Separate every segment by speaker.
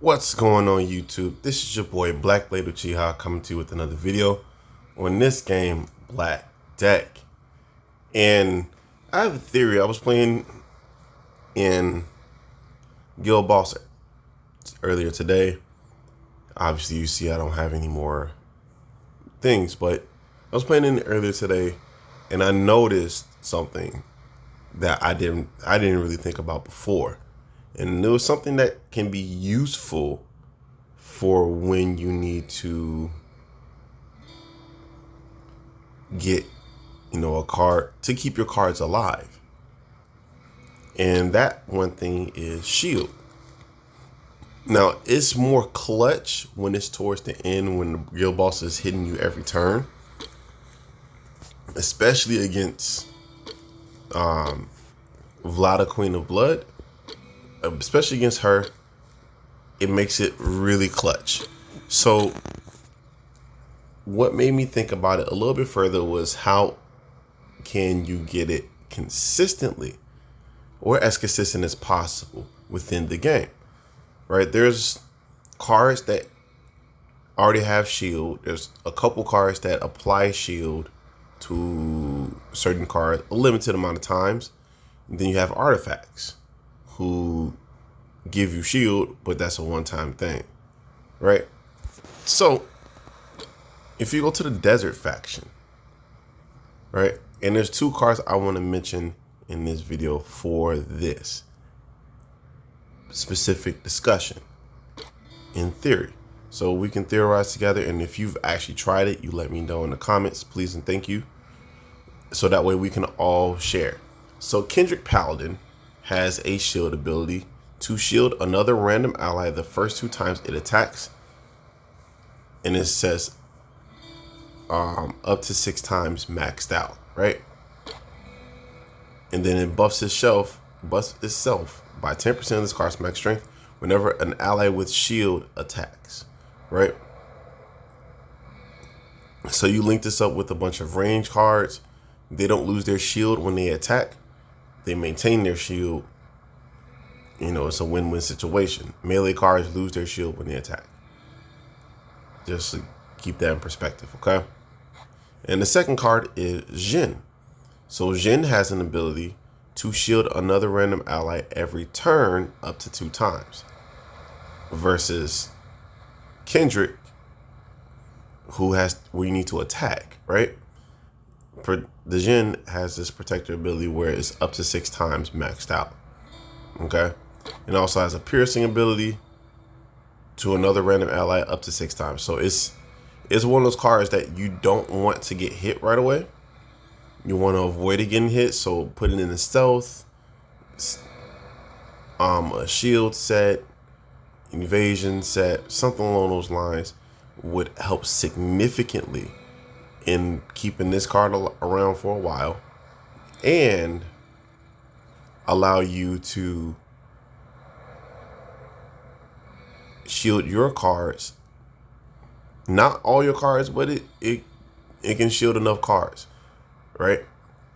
Speaker 1: What's going on YouTube? This is your boy Black Blade Uchiha coming to you with another video on this game, Black Deck. And I have a theory. I was playing in Guild Boss earlier today. Obviously you see I don't have any more things, but I was playing in earlier today and I noticed something that I didn't really think about before. And it was something that can be useful for when you need to get, a card to keep your cards alive. And that one thing is shield. Now, it's more clutch when it's towards the end, when the guild boss is hitting you every turn, especially against Vlada, Queen of Blood. Especially against her, it makes it really clutch. So what made me think about it a little bit further was how can you get it consistently, or as consistent as possible within the game, right? There's cards that already have shield. There's a couple cards that apply shield to certain cards a limited amount of times. And then you have artifacts who give you shield, but that's a one-time thing, right? So if you go to the desert faction, right, and there's two cards I want to mention in this video for this specific discussion in theory, so we can theorize together. And if you've actually tried it, you let me know in the comments, please and thank you, so that way we can all share. So Kendrick Paladin has a shield ability to shield another random ally the first 2 times it attacks, and it says up to 6 times maxed out, right? And then it buffs itself by 10% of this card's max strength whenever an ally with shield attacks, right? So you link this up with a bunch of range cards. They don't lose their shield when they attack. They maintain their shield. It's a win-win situation. Melee cards lose their shield when they attack. Just to keep that in perspective, okay? And the second card is Jhin. So Jhin has an ability to shield another random ally every turn up to 2 times. Versus Kendrick, where you need to attack, right? The Jhin has this protector ability where it's up to 6 times maxed out. Okay? It also has a piercing ability to another random ally up to 6 times. So it's one of those cards that you don't want to get hit right away. You want to avoid it getting hit, so put it in a stealth, a shield set, invasion set, something along those lines would help significantly in keeping this card around for a while and allow you to shield your cards. Not all your cards, but it can shield enough cards, right,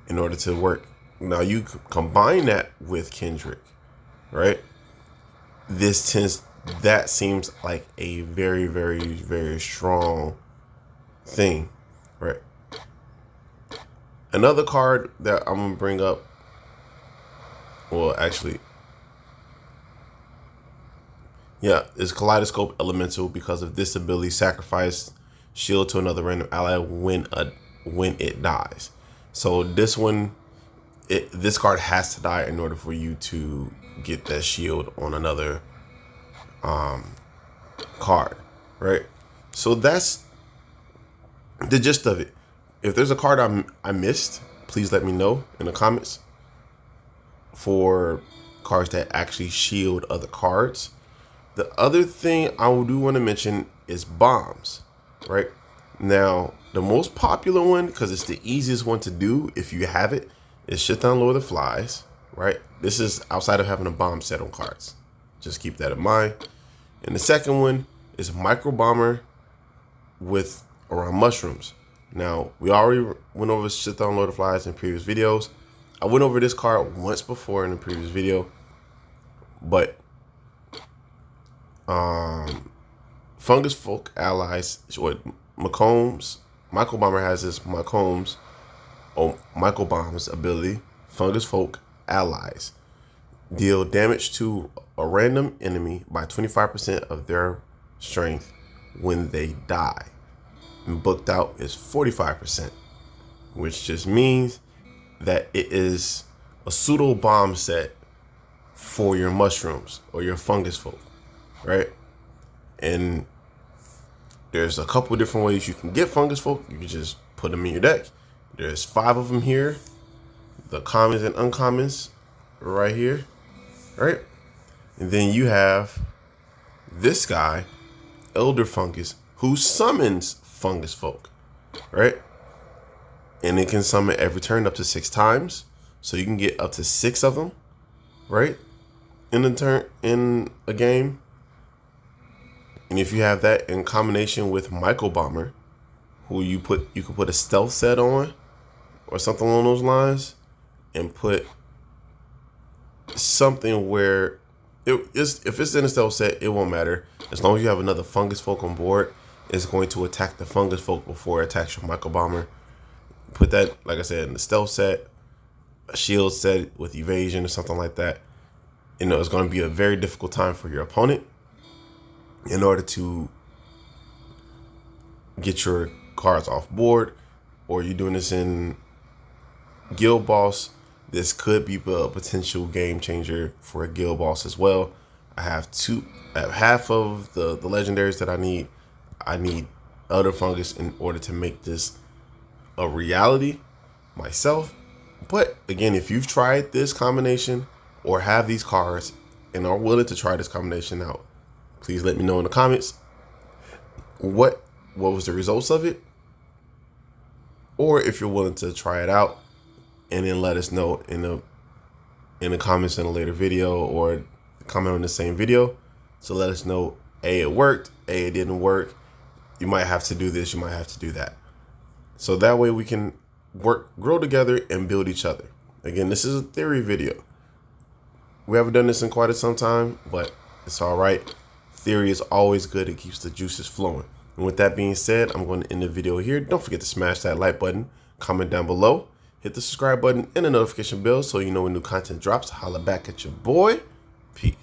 Speaker 1: in order to work. Now you combine that with Kendrick, right? That seems like a very, very, very strong thing, right? Another card that I'm gonna bring up, well, actually, yeah, is Kaleidoscope Elemental. Because of this ability, sacrifice shield to another random ally when it dies. So this one, this card has to die in order for you to get that shield on another card, right? So that's the gist of it. If there's a card I missed, please let me know in the comments for cards that actually shield other cards. The other thing I do want to mention is bombs, right? Now, the most popular one, because it's the easiest one to do if you have it, is Shaitan Lord of the Flies, right? This is outside of having a bomb set on cards. Just keep that in mind. And the second one is Micro Bomber with around mushrooms. Now, we already went over Shaitan Lord of the Flies in previous videos. I went over this card once before in the previous video, but Fungus Folk allies. What McCombs? Michael Bomber has this McCombs or Michael Bomb's ability. Fungus Folk allies deal damage to a random enemy by 25% of their strength when they die. And booked out is 45%, which just means that it is a pseudo bomb set for your mushrooms or your fungus folk, right? And there's a couple different ways you can get fungus folk. You can just put them in your deck. There's 5 of them here. The commons and uncommons right here, right? And then you have this guy, Elder Fungus, who summons fungus folk, right? And it can summon every turn up to 6 times. So you can get up to 6 of them, right? In a game. And if you have that in combination with Michael Bomber, who you could put a stealth set on or something along those lines, and put something where if it's in a stealth set, it won't matter. As long as you have another fungus folk on board, it's going to attack the fungus folk before it attacks your Michael Bomber. Put that, like I said, in the stealth set, a shield set with evasion or something like that. You know, it's going to be a very difficult time for your opponent in order to get your cards off board. Or you're doing this in Guild Boss, this could be a potential game changer for a Guild Boss as well. I have half of the legendaries that I need. I need Elder Fungus in order to make this a reality myself. But again, if you've tried this combination or have these cards and are willing to try this combination out, please let me know in the comments what was the results of it, or if you're willing to try it out, and then let us know in the comments in a later video, or comment on the same video. So let us know, A, it worked, A, it didn't work. You might have to do this, you might have to do that. So that way we can grow together and build each other. Again, this is a theory video. We haven't done this in quite some time, but it's all right. Theory is always good. It keeps the juices flowing. And with that being said, I'm going to end the video here. Don't forget to smash that like button, comment down below, hit the subscribe button and the notification bell so you know when new content drops. Holla back at your boy. Peace.